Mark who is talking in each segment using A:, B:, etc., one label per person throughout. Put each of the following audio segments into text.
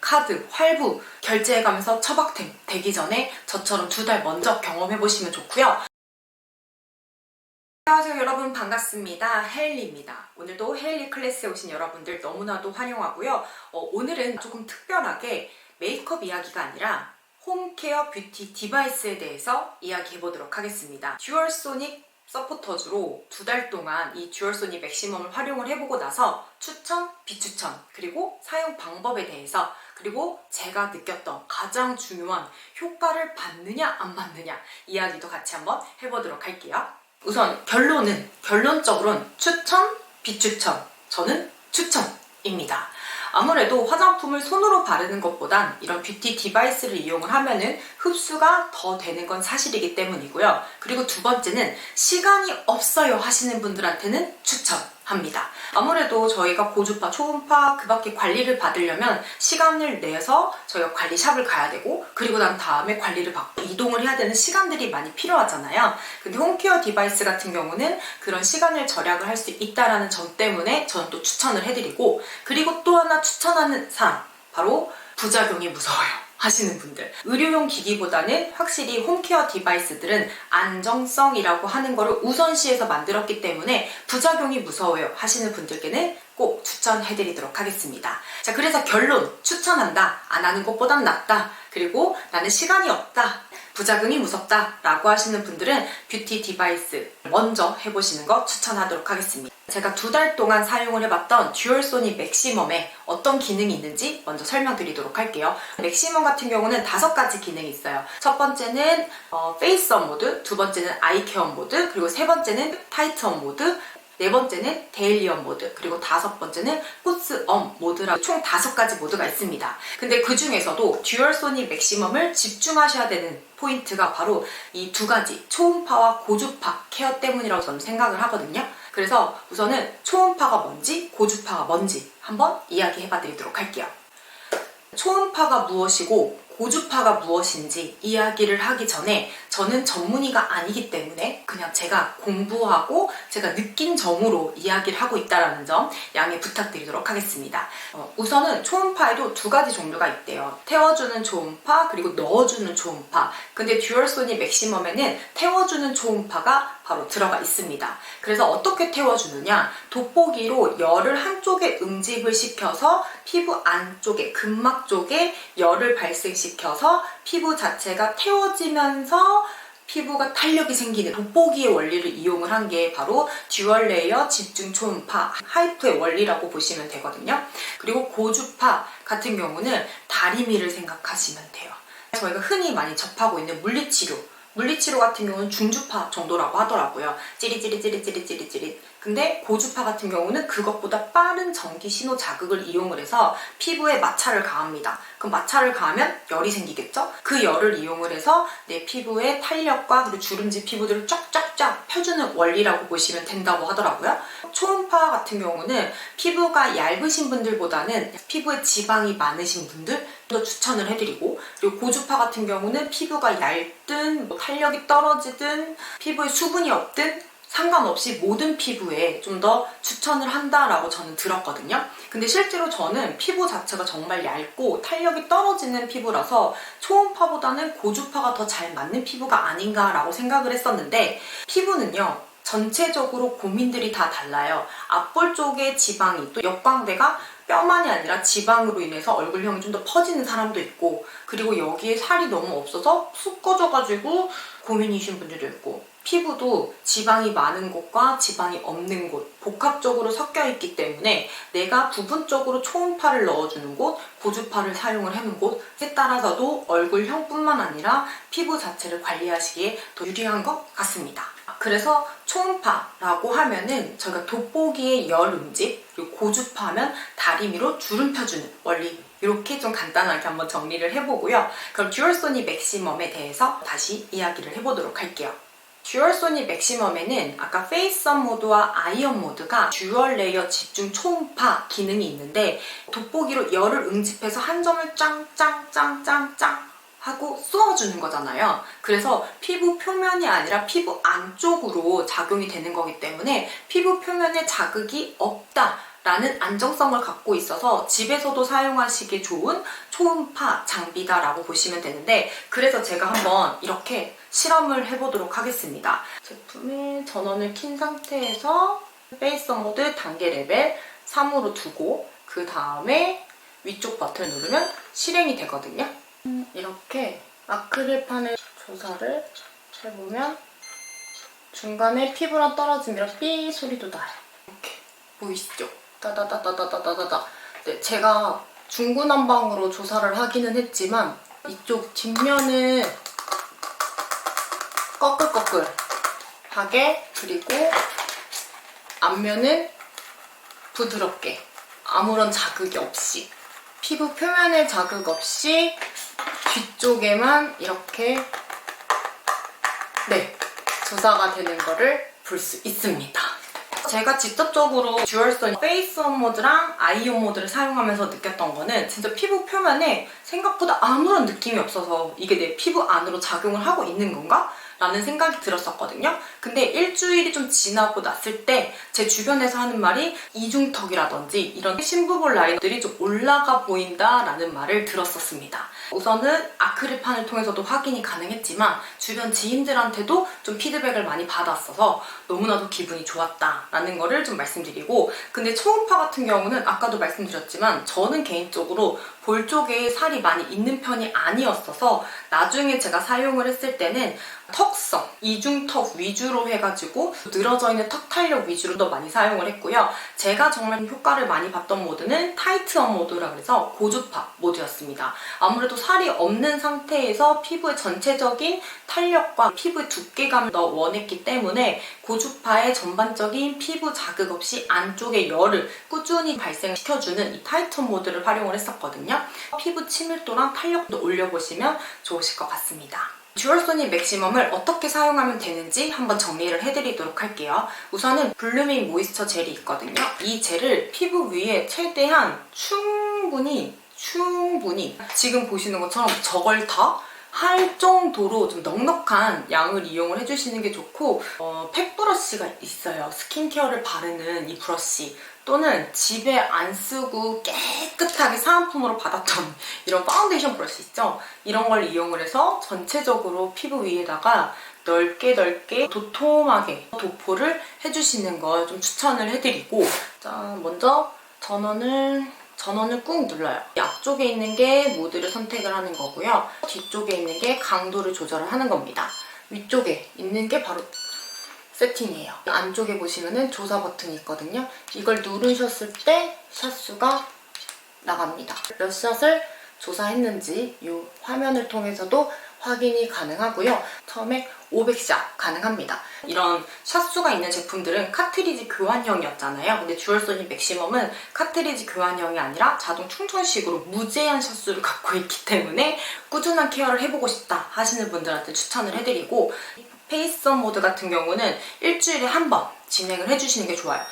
A: 카드, 활부 결제해가면서 처박템 되기 전에 저처럼 2달 먼저 경험해보시면 좋고요. 안녕하세요 여러분, 반갑습니다. 헤일리입니다. 오늘도 헤일리 클래스에 오신 여러분들 너무나도 환영하고요. 오늘은 조금 특별하게 메이크업 이야기가 아니라 홈케어 뷰티 디바이스에 대해서 이야기해보도록 하겠습니다. 듀얼소닉 서포터즈로 2달 동안 이 듀얼소닉 맥시멈을 활용을 해보고 나서 추천, 비추천, 그리고 사용 방법에 대해서, 그리고 제가 느꼈던 가장 중요한 효과를 받느냐 안 받느냐 이야기도 같이 한번 해보도록 할게요. 우선 결론적으로는 추천, 비추천, 저는 추천입니다. 아무래도 화장품을 손으로 바르는 것보단 이런 뷰티 디바이스를 이용을 하면은 흡수가 더 되는 건 사실이기 때문이고요. 그리고 두 번째는 시간이 없어요 하시는 분들한테는 추천합니다. 아무래도 저희가 고주파, 초음파 그 밖에 관리를 받으려면 시간을 내서 저희가 관리샵을 가야 되고, 그리고 난 다음에 관리를 받고 이동을 해야 되는 시간들이 많이 필요하잖아요. 근데 홈케어 디바이스 같은 경우는 그런 시간을 절약을 할 수 있다는 점 때문에 저는 또 추천을 해드리고, 그리고 또 하나 추천하는 사람, 바로 부작용이 무서워요 하시는 분들. 의료용 기기보다는 확실히 홈케어 디바이스들은 안정성이라고 하는 거를 우선시해서 만들었기 때문에 부작용이 무서워요 하시는 분들께는 꼭 추천해드리도록 하겠습니다. 자, 그래서 결론, 추천한다, 안 하는 것보단 낫다, 그리고 나는 시간이 없다, 부작용이 무섭다 라고 하시는 분들은 뷰티 디바이스 먼저 해보시는 거 추천하도록 하겠습니다. 제가 2달 동안 사용을 해봤던 듀얼소닉 맥시멈에 어떤 기능이 있는지 먼저 설명드리도록 할게요. 맥시멈 같은 경우는 5가지 기능이 있어요. 첫 번째는 페이스업 모드, 두 번째는 아이케어 모드, 그리고 세 번째는 타이트업 모드, 네 번째는 데일리업 모드, 그리고 5번째는 코스업 모드라고 총 5가지 모드가 있습니다. 근데 그 중에서도 듀얼소닉 맥시멈을 집중하셔야 되는 포인트가 바로 이 2가지 초음파와 고주파 케어 때문이라고 저는 생각을 하거든요. 그래서 우선은 초음파가 뭔지 고주파가 뭔지 한번 이야기해봐 드리도록 할게요. 초음파가 무엇이고 고주파가 무엇인지 이야기를 하기 전에 저는 전문의가 아니기 때문에 그냥 제가 공부하고 제가 느낀 점으로 이야기를 하고 있다는 점 양해 부탁드리도록 하겠습니다. 우선은 초음파에도 2가지 종류가 있대요. 태워주는 초음파, 그리고 넣어주는 초음파. 근데 듀얼소닉 맥시멈에는 태워주는 초음파가 바로 들어가 있습니다. 그래서 어떻게 태워주느냐, 돋보기로 열을 한쪽에 응집을 시켜서 피부 안쪽에, 근막 쪽에 열을 발생시켜서 피부 자체가 태워지면서 피부가 탄력이 생기는 돋보기의 원리를 이용을 한 게 바로 듀얼 레이어 집중 초음파 하이프의 원리라고 보시면 되거든요. 그리고 고주파 같은 경우는 다리미를 생각하시면 돼요. 저희가 흔히 많이 접하고 있는 물리치료 같은 경우는 중주파 정도라고 하더라고요. 찌릿찌릿찌릿찌릿찌릿찌릿. 근데 고주파 같은 경우는 그것보다 빠른 전기 신호 자극을 이용을 해서 피부에 마찰을 가합니다. 그럼 마찰을 가하면 열이 생기겠죠? 그 열을 이용을 해서 내 피부의 탄력과 그리고 주름지 피부들을 쫙쫙쫙 펴주는 원리라고 보시면 된다고 하더라고요. 초음파 같은 경우는 피부가 얇으신 분들보다는 피부에 지방이 많으신 분들 더 추천을 해드리고, 그리고 고주파 같은 경우는 피부가 얇든 탄력이 떨어지든 피부에 수분이 없든 상관없이 모든 피부에 좀 더 추천을 한다라고 저는 들었거든요. 근데 실제로 저는 피부 자체가 정말 얇고 탄력이 떨어지는 피부라서 초음파보다는 고주파가 더 잘 맞는 피부가 아닌가라고 생각을 했었는데, 피부는요 전체적으로 고민들이 다 달라요. 앞볼 쪽에 지방이, 또 역광대가 뼈만이 아니라 지방으로 인해서 얼굴형이 좀 더 퍼지는 사람도 있고, 그리고 여기에 살이 너무 없어서 푹 꺼져가지고 고민이신 분들도 있고, 피부도 지방이 많은 곳과 지방이 없는 곳 복합적으로 섞여 있기 때문에 내가 부분적으로 초음파를 넣어주는 곳, 고주파를 사용을 해놓은 곳에 따라서도 얼굴형뿐만 아니라 피부 자체를 관리하시기에 더 유리한 것 같습니다. 그래서 초음파라고 하면은 저희가 돋보기의 열 응집, 그리고 고주파하면 다리미로 주름 펴주는 원리, 이렇게 좀 간단하게 한번 정리를 해보고요. 그럼 듀얼소닉 맥시멈에 대해서 다시 이야기를 해보도록 할게요. 듀얼소닉 맥시멈에는 아까 페이스업 모드와 아이언 모드가 듀얼 레이어 집중 초음파 기능이 있는데, 돋보기로 열을 응집해서 한 점을 짱짱짱짱짱 하고 쏘아주는 거잖아요. 그래서 피부 표면이 아니라 피부 안쪽으로 작용이 되는 거기 때문에 피부 표면에 자극이 없다 라는 안정성을 갖고 있어서 집에서도 사용하시기 좋은 초음파 장비다라고 보시면 되는데, 그래서 제가 한번 이렇게 실험을 해보도록 하겠습니다. 제품의 전원을 킨 상태에서 페이스 모드 단계 레벨 3으로 두고 그 다음에 위쪽 버튼을 누르면 실행이 되거든요. 이렇게 아크릴판을 조사를 해보면 중간에 피부랑 떨어지면 삐 소리도 나요. 이렇게 보이시죠? 따다다다다다다다. 네, 제가 중구난방으로 조사를 하기는 했지만 이쪽 뒷면은 꺼끌꺼끌하게, 그리고 앞면은 부드럽게, 아무런 자극이 없이, 피부 표면에 자극 없이 뒤쪽에만 이렇게 조사가 되는 거를 볼 수 있습니다. 제가 직접적으로 듀얼선 페이스온 모드랑 아이온 모드를 사용하면서 느꼈던 거는 진짜 피부 표면에 생각보다 아무런 느낌이 없어서 이게 내 피부 안으로 작용을 하고 있는 건가? 라는 생각이 들었었거든요. 근데 일주일이 좀 지나고 났을 때 제 주변에서 하는 말이 이중턱이라든지 이런 심부볼 라인들이 좀 올라가 보인다라는 말을 들었었습니다. 우선은 아크릴판을 통해서도 확인이 가능했지만 주변 지인들한테도 좀 피드백을 많이 받았어서 너무나도 기분이 좋았다라는 거를 좀 말씀드리고, 근데 초음파 같은 경우는 아까도 말씀드렸지만 저는 개인적으로 볼 쪽에 살이 많이 있는 편이 아니었어서 나중에 제가 사용을 했을 때는 턱선, 이중턱 위주로 해가지고 늘어져 있는 턱 탄력 위주로 더 많이 사용을 했고요. 제가 정말 효과를 많이 봤던 모드는 타이트한 모드라 그래서 고주파 모드였습니다. 아무래도 살이 없는 상태에서 피부의 전체적인 탄력과 피부의 두께감을 더 원했기 때문에 고주파의 전반적인 피부 자극 없이 안쪽에 열을 꾸준히 발생시켜주는 이 타이트 모드를 활용을 했었거든요. 피부 친밀도랑 탄력도 올려보시면 좋으실 것 같습니다. 듀얼소닉 맥시멈을 어떻게 사용하면 되는지 한번 정리를 해드리도록 할게요. 우선은 블루밍 모이스처 젤이 있거든요. 이 젤을 피부 위에 최대한 충분히 지금 보시는 것처럼 저걸 다 할 정도로 좀 넉넉한 양을 이용을 해주시는 게 좋고, 팩 브러쉬가 있어요. 스킨케어를 바르는 이 브러쉬, 또는 집에 안 쓰고 깨끗하게 사은품으로 받았던 이런 파운데이션 브러쉬 있죠? 이런 걸 이용을 해서 전체적으로 피부 위에다가 넓게 도톰하게 도포를 해주시는 걸 좀 추천을 해드리고, 자, 먼저 전원을 꾹 눌러요. 앞쪽에 있는 게 모드를 선택을 하는 거고요. 뒤쪽에 있는 게 강도를 조절을 하는 겁니다. 위쪽에 있는 게 바로 세팅이에요. 안쪽에 보시면은 조사 버튼이 있거든요. 이걸 누르셨을 때 샷수가 나갑니다. 몇 샷을 조사했는지 이 화면을 통해서도 확인이 가능하고요. 처음에 500샷 가능합니다. 이런 샷수가 있는 제품들은 카트리지 교환형이었잖아요. 근데 듀얼소닉 맥시멈은 카트리지 교환형이 아니라 자동 충전식으로 무제한 샷수를 갖고 있기 때문에 꾸준한 케어를 해보고 싶다 하시는 분들한테 추천을 해드리고, 페이스온 모드 같은 경우는 일주일에 한 번 진행을 해주시는 게 좋아요.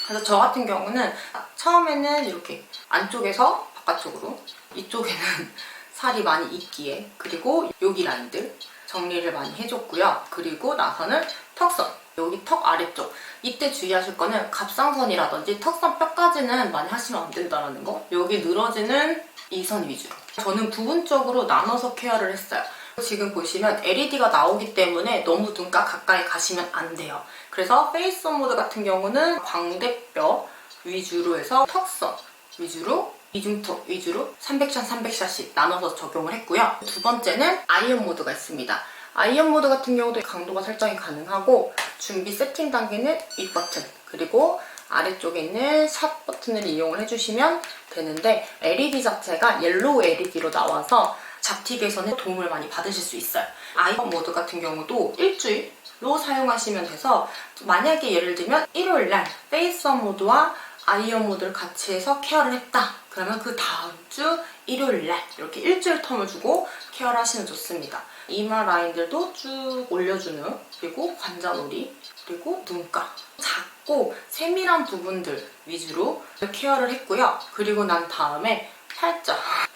A: 그래서 저 같은 경우는 처음에는 이렇게 안쪽에서 바깥쪽으로, 이쪽에는 살이 많이 있기에, 그리고 여기 라인들 정리를 많이 해줬고요. 그리고 나서는 턱선, 여기 턱 아래쪽, 이때 주의하실 거는 갑상선이라든지 턱선 뼈까지는 많이 하시면 안 된다는 거. 여기 늘어지는 이 선 위주로 저는 부분적으로 나눠서 케어를 했어요. 지금 보시면 LED가 나오기 때문에 너무 눈가 가까이 가시면 안 돼요. 그래서 페이스온 모드 같은 경우는 광대뼈 위주로 해서 턱선 위주로, 이중턱 위주로 300샷, 300샷씩 나눠서 적용을 했고요. 두 번째는 아이온 모드가 있습니다. 아이온 모드 같은 경우도 강도가 설정이 가능하고, 준비 세팅 단계는 이 버튼, 그리고 아래쪽에 있는 샷 버튼을 이용을 해주시면 되는데, LED 자체가 옐로우 LED로 나와서 잡틱에서는 도움을 많이 받으실 수 있어요. 아이온 모드 같은 경우도 일주일로 사용하시면 돼서, 만약에 예를 들면 일요일날 페이스온 모드와 아이온 모드를 같이 해서 케어를 했다. 그러면 그 다음 주 일요일날 이렇게 일주일 텀을 주고 케어를 하시면 좋습니다. 이마 라인들도 쭉 올려주는, 그리고 관자놀이, 그리고 눈가, 작고 세밀한 부분들 위주로 케어를 했고요. 그리고 난 다음에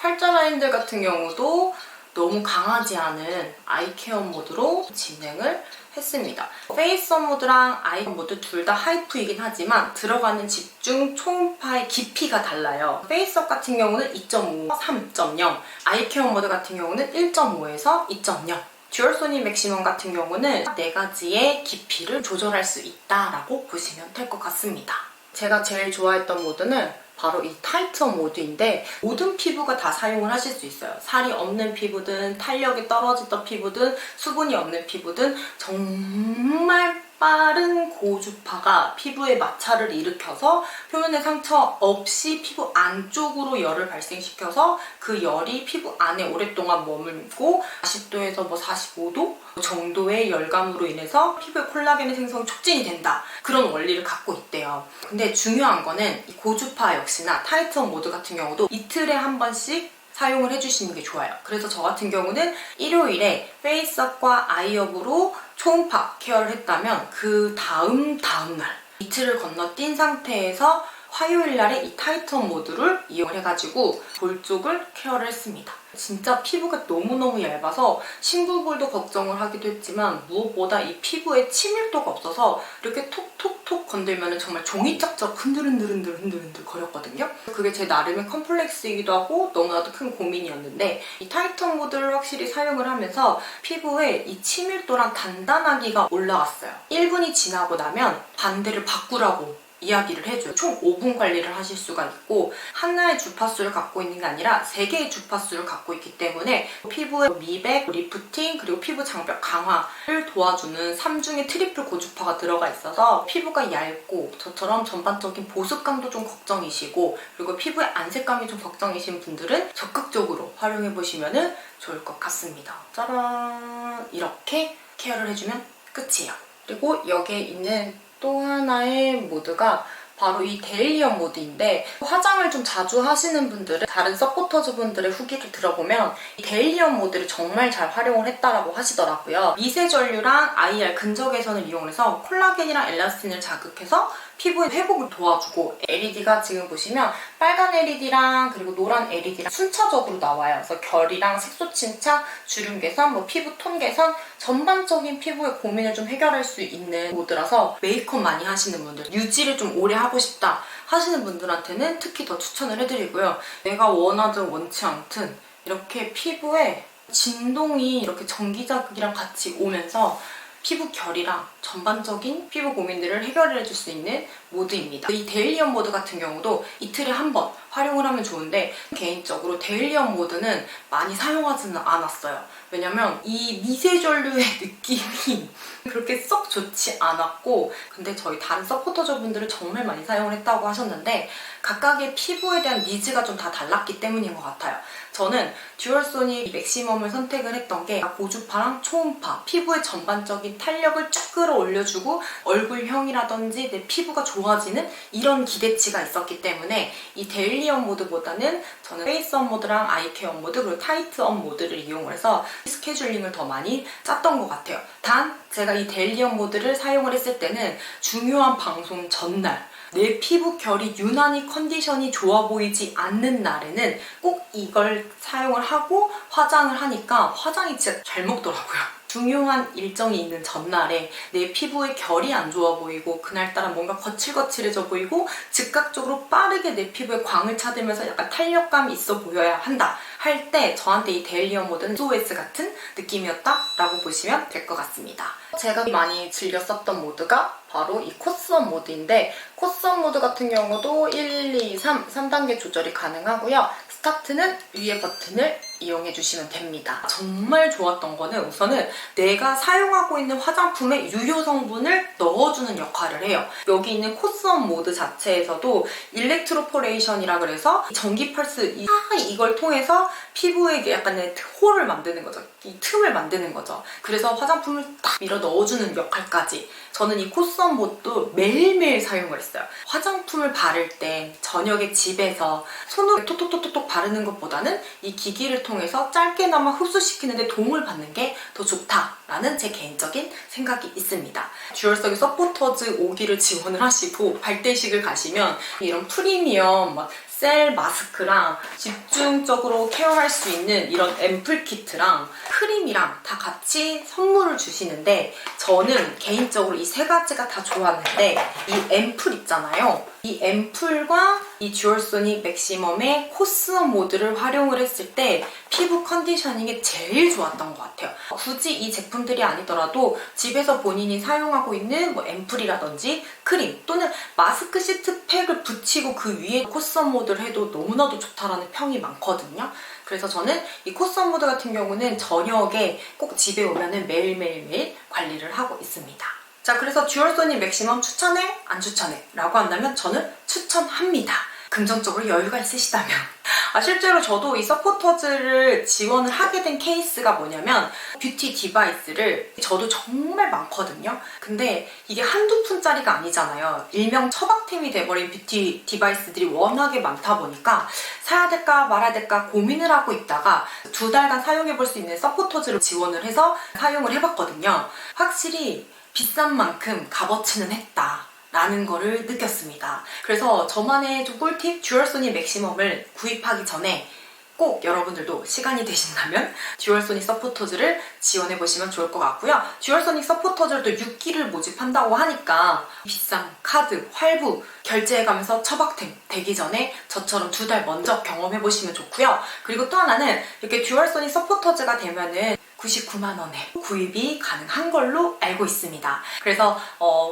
A: 팔자 라인들 같은 경우도 너무 강하지 않은 아이케어 모드로 진행을 했습니다. 페이스업 모드랑 아이케어 모드 둘 다 하이프이긴 하지만 들어가는 집중 초음파의 깊이가 달라요. 페이스업 같은 경우는 2.5, 3.0, 아이케어 모드 같은 경우는 1.5에서 2.0. 듀얼소닉 맥시멈 같은 경우는 4가지의 깊이를 조절할 수 있다라고 보시면 될 것 같습니다. 제가 제일 좋아했던 모드는 바로 이 타이트업 모드인데 모든 피부가 다 사용을 하실 수 있어요. 살이 없는 피부든 탄력이 떨어지던 피부든 수분이 없는 피부든 정말 빠른 고주파가 피부에 마찰을 일으켜서 표면에 상처 없이 피부 안쪽으로 열을 발생시켜서 그 열이 피부 안에 오랫동안 머물고 40도에서 45도 정도의 열감으로 인해서 피부의 콜라겐의 생성이 촉진이 된다. 그런 원리를 갖고 있대요. 근데 중요한 거는 이 고주파 역시나 타이트업 모드 같은 경우도 이틀에 한 번씩 사용을 해주시는 게 좋아요. 그래서 저 같은 경우는 일요일에 페이스업과 아이업으로 초음파 케어를 했다면 그 다음날 이틀을 건너뛴 상태에서 화요일 날에 이 타이트업 모드를 이용해가지고 볼 쪽을 케어를 했습니다. 진짜 피부가 너무너무 얇아서 신부볼도 걱정을 하기도 했지만 무엇보다 이 피부에 치밀도가 없어서 이렇게 톡톡톡 건들면 정말 종이짝짝 흔들흔들 거렸거든요. 그게 제 나름의 컴플렉스이기도 하고 너무나도 큰 고민이었는데 이 타이트업 모드를 확실히 사용을 하면서 피부에 이 치밀도랑 단단하기가 올라갔어요. 1분이 지나고 나면 반대를 바꾸라고 이야기를 해줘요. 총 5분 관리를 하실 수가 있고 하나의 주파수를 갖고 있는 게 아니라 3개의 주파수를 갖고 있기 때문에 피부의 미백, 리프팅, 그리고 피부 장벽 강화를 도와주는 3중의 트리플 고주파가 들어가 있어서 피부가 얇고 저처럼 전반적인 보습감도 좀 걱정이시고 그리고 피부의 안색감이 좀 걱정이신 분들은 적극적으로 활용해보시면 좋을 것 같습니다. 짜란! 이렇게 케어를 해주면 끝이에요. 그리고 여기에 있는 또 하나의 모드가 바로 이 데일리업 모드인데 화장을 좀 자주 하시는 분들은 다른 서포터즈 분들의 후기를 들어보면 이 데일리업 모드를 정말 잘 활용을 했다라고 하시더라고요. 미세 전류랑 IR 근적 개선을 이용해서 콜라겐이랑 엘라스틴을 자극해서 피부의 회복을 도와주고 LED가 지금 보시면 빨간 LED랑 그리고 노란 LED랑 순차적으로 나와요. 그래서 결이랑 색소 침착, 주름 개선, 피부 톤 개선 전반적인 피부의 고민을 좀 해결할 수 있는 모드라서 메이크업 많이 하시는 분들, 유지를 좀 오래 하고 싶다 하시는 분들한테는 특히 더 추천을 해드리고요. 내가 원하든 원치 않든 이렇게 피부에 진동이 이렇게 전기 자극이랑 같이 오면서 피부 결이랑 전반적인 피부 고민들을 해결해 줄 수 있는 모드입니다. 이 데일리업 모드 같은 경우도 이틀에 한 번 활용을 하면 좋은데 개인적으로 데일리업 모드는 많이 사용하지는 않았어요. 왜냐면 이 미세 전류의 느낌이 그렇게 썩 좋지 않았고 근데 저희 다른 서포터저 분들은 정말 많이 사용을 했다고 하셨는데 각각의 피부에 대한 니즈가 좀 다 달랐기 때문인 것 같아요. 저는 듀얼소닉 맥시멈을 선택을 했던 게 고주파랑 초음파, 피부의 전반적인 탄력을 쭉 끌어올려주고 얼굴형이라든지 내 피부가 좋아지는 이런 기대치가 있었기 때문에 이 데일리업 모드보다는 저는 페이스업 모드랑 아이케어 모드 그리고 타이트업 모드를 이용을 해서 스케줄링을 더 많이 짰던 것 같아요. 단 제가 이 데일리업 모드를 사용을 했을 때는 중요한 방송 전날 내 피부 결이 유난히 컨디션이 좋아 보이지 않는 날에는 꼭 이걸 사용을 하고 화장을 하니까 화장이 진짜 잘 먹더라고요. 중요한 일정이 있는 전날에 내 피부의 결이 안 좋아 보이고 그날따라 뭔가 거칠거칠해져 보이고 즉각적으로 빠르게 내 피부에 광을 차들면서 약간 탄력감이 있어 보여야 한다 할 때 저한테 이 데일리업 모드는 SOS 같은 느낌이었다라고 보시면 될 것 같습니다. 제가 많이 즐겨 썼던 모드가 바로 이 코스업 모드인데 코스업 모드 같은 경우도 1, 2, 3단계 조절이 가능하고요. 스타트는 위에 버튼을 이용해 주시면 됩니다. 정말 좋았던 거는 우선은 내가 사용하고 있는 화장품에 유효 성분을 넣어주는 역할을 해요. 여기 있는 코스업 모드 자체에서도 일렉트로포레이션이라 그래서 전기 펄스 이걸 통해서 피부에 약간의 홀을 만드는 거죠. 이 틈을 만드는 거죠. 그래서 화장품을 딱 밀어 넣어주는 역할까지 저는 이 코스업 모드도 매일매일 사용을 했어요. 화장품을 바를 때 저녁에 집에서 손으로 톡톡톡톡 바르는 것보다는 이 기기를 통해서 짧게나마 흡수시키는 데 도움을 받는 게 더 좋다 라는 제 개인적인 생각이 있습니다. 듀얼석이 서포터즈 5기를 지원을 하시고 발대식을 가시면 이런 프리미엄 막 셀 마스크랑 집중적으로 케어할 수 있는 이런 앰플 키트랑 크림이랑 다 같이 선물을 주시는데 저는 개인적으로 이 세 가지가 다 좋았는데 이 앰플 있잖아요. 이 앰플과 이 듀얼소닉 맥시멈의 코스업 모드를 활용을 했을 때 피부 컨디셔닝이 제일 좋았던 것 같아요. 굳이 이 제품들이 아니더라도 집에서 본인이 사용하고 있는 뭐 앰플이라든지 크림 또는 마스크 시트 팩을 붙이고 그 위에 코스업 모드를 해도 너무나도 좋다라는 평이 많거든요. 그래서 저는 이 코스업 모드 같은 경우는 저녁에 꼭 집에 오면은 매일매일 관리를 하고 있습니다. 자, 그래서 듀얼소닉 맥시멈 추천해? 안 추천해? 라고 한다면 저는 추천합니다. 긍정적으로 여유가 있으시다면. 실제로 저도 이 서포터즈를 지원을 하게 된 케이스가 뭐냐면 뷰티 디바이스를 저도 정말 많거든요. 근데 이게 한두 푼짜리가 아니잖아요. 일명 처박템이 돼버린 뷰티 디바이스들이 워낙에 많다 보니까 사야 될까 말아야 될까 고민을 하고 있다가 2달간 사용해볼 수 있는 서포터즈를 지원을 해서 사용을 해봤거든요. 확실히 비싼 만큼 값어치는 했다 라는 거를 느꼈습니다. 그래서 저만의 좀 꿀팁 듀얼소닉 맥시멈을 구입하기 전에 꼭 여러분들도 시간이 되신다면 듀얼소닉 서포터즈를 지원해보시면 좋을 것 같고요. 듀얼소닉 서포터즈를 또 6기를 모집한다고 하니까 비싼 카드, 활부 결제해가면서 처박템 되기 전에 저처럼 2달 먼저 경험해보시면 좋고요. 그리고 또 하나는 이렇게 듀얼소닉 서포터즈가 되면은 99만 원에 구입이 가능한 걸로 알고 있습니다. 그래서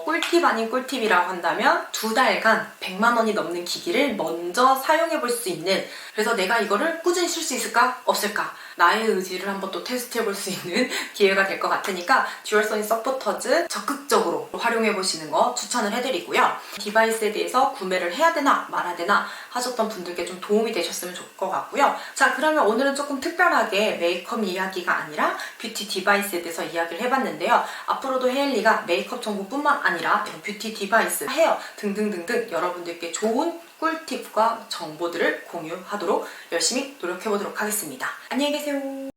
A: 꿀팁 아닌 꿀팁이라고 한다면 2달간 100만 원이 넘는 기기를 먼저 사용해 볼 수 있는, 그래서 내가 이거를 꾸준히 쓸 수 있을까? 없을까? 나의 의지를 한번 또 테스트해 볼 수 있는 기회가 될 것 같으니까 듀얼소닉 서포터즈 적극적으로 활용해 보시는 거 추천을 해드리고요. 디바이스에 대해서 구매를 해야 되나 말아야 되나 하셨던 분들께 좀 도움이 되셨으면 좋을 것 같고요. 자, 그러면 오늘은 조금 특별하게 메이크업 이야기가 아니라 뷰티 디바이스에 대해서 이야기를 해봤는데요. 앞으로도 헤일리가 메이크업 정보뿐만 아니라 이런 뷰티 디바이스, 헤어 등등등등 여러분들께 좋은 꿀팁과 정보들을 공유하도록 열심히 노력해보도록 하겠습니다. 안녕히 계세요.